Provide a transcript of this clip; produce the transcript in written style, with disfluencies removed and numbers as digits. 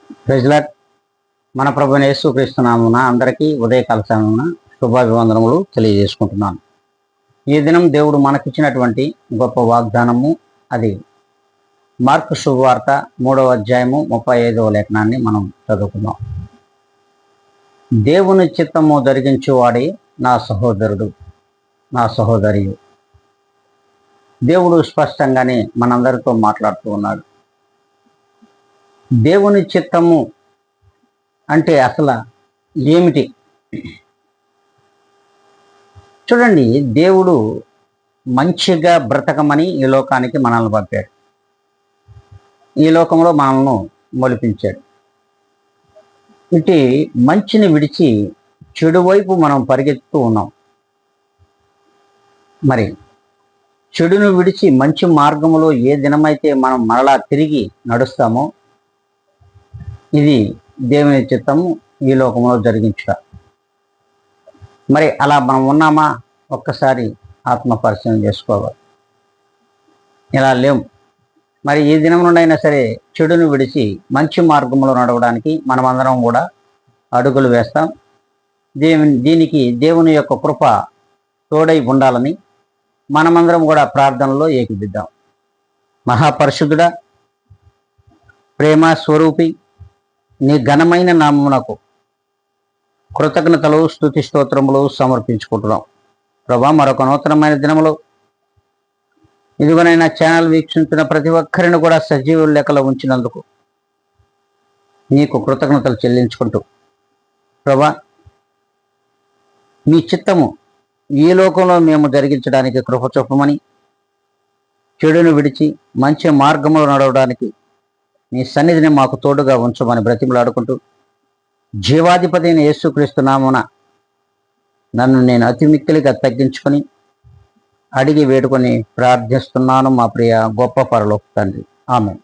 ప్రెజ్లాట్ మన ప్రభువైన యేసుక్రీస్తు నామమున అందరికీ ఉదయకాల సమయమున శుభాభివందనములు తెలియజేసుకుంటున్నాను. ఈ దినం దేవుడు మనకిచ్చినటువంటి గొప్ప వాగ్దానము, అది మార్కు శుభవార్త 3వ అధ్యాయము 35వ లేఖనాన్ని మనం చదువుకుందాం. దేవుని చిత్తము జరిగించువాడే నా సహోదరుడు, నా సహోదరియు. దేవుడు స్పష్టంగానే మనందరితో మాట్లాడుతూ ఉన్నాడు. దేవుని చిత్తము అంటే అసలు ఏమిటి? చూడండి, దేవుడు మంచిగా బ్రతకమని ఈ లోకానికి మనల్ని పంపాడు. ఈ లోకంలో మనల్ని మొలిపించాడు. ఇటు మంచిని విడిచి చెడు వైపు మనం పరిగెత్తుతూ ఉన్నాం. మరి చెడును విడిచి మంచి మార్గంలో ఏ దినమైతే మనం మరలా తిరిగి నడుస్తామో, ఇది దేవుని చిత్తము ఈ లోకంలో జరిగించుట. మరి అలా మనం ఉన్నామా? ఒక్కసారి ఆత్మ పరిశీలన చేసుకోవాలి. ఇలా లేవు. మరి ఈ దినం నుండి అయినా సరే చెడును విడిచి మంచి మార్గంలో నడవడానికి మనమందరం కూడా అడుగులు వేస్తాం. దీనికి దేవుని యొక్క కృప తోడై ఉండాలని మనమందరం కూడా ప్రార్థనలో ఏకీభిద్దాం. మహాపరిశుద్ధుడా, ప్రేమ స్వరూపి, నీ ఘనమైన నామమునకు కృతజ్ఞతలు, స్తుతి స్తోత్రములు సమర్పించుకుంటున్నాం. ప్రభా, మరొక నూతనమైన దినములో ఇదిగోనైనా ఛానల్ వీక్షించిన ప్రతి ఒక్కరిని కూడా సజీవ లెక్కలో ఉంచినందుకు నీకు కృతజ్ఞతలు చెల్లించుకుంటూ, ప్రభా, మీ చిత్తము ఈ లోకంలో మేము జరిగించడానికి కృప చూపమని, చెడును విడిచి మంచి మార్గంలో నడవడానికి నీ సన్నిధిని మాకు తోడుగా ఉంచమని బ్రతిమలాడుకుంటూ, జీవాధిపతి అయిన యేసుక్రీస్తు నామమున నన్ను నేను అతి మిక్కిలిగా తగ్గించుకొని అడిగి వేడుకొని ప్రార్థిస్తున్నాను మా ప్రియ గొప్ప పరలోక తండ్రి. ఆమేన్.